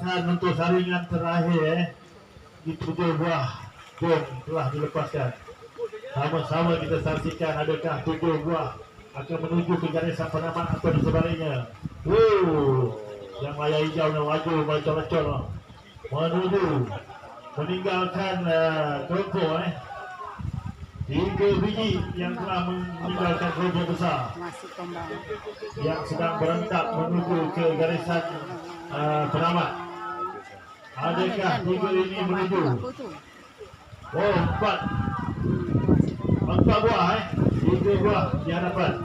Dan untuk saringan terakhir di 7 buah bom telah dilepaskan. Sama-sama kita saksikan adakah 7 buah akan menuju ke garisan penamat atau di sebaliknya. Yang layar hijau yang maju macam-macam menuju meninggalkan kelompok 3 biji yang telah meninggalkan kelompok besar yang sedang berentak menuju ke garisan penamat. Adakah 3 ini menuju? 4 buah 3 buah di hadapan.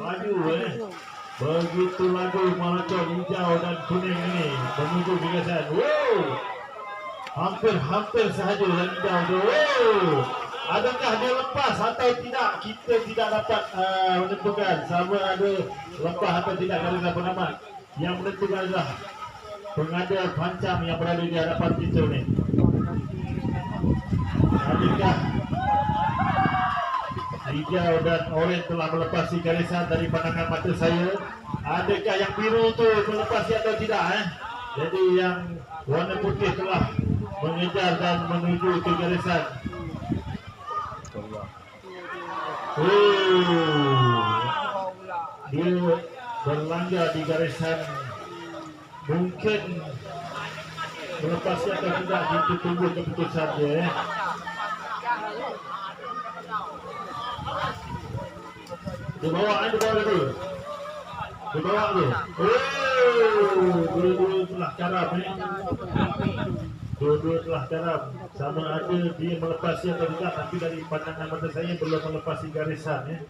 Maju begitu laju melocot hijau dan kuning ini menuju garisan. Hampir sahaja yang hijau tu. Adakah dia lepas atau tidak? Kita tidak dapat menentukan sama ada lepas atau tidak garisan penamat. Yang menentukan adalah pengada pancam yang berada di hadapan kita ni. Adakah hijau dan oranye telah melepasi garisan dari pandangan mata saya? Adakah yang biru tu melepasi atau tidak? Jadi yang warna putih telah mengejar dan menuju ke garisan. Dia berlanggar di garisan. Mungkin melepasi atau tidak, kita tunggu keputusan dia. Di bawah dulu. Dua-dua telah karam Dua-dua telah karam. Sama ada dia melepasi atau tidak, tapi dari pandangan mata saya belum melepasi garisan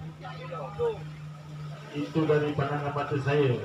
Itu dari pandangan mata saya.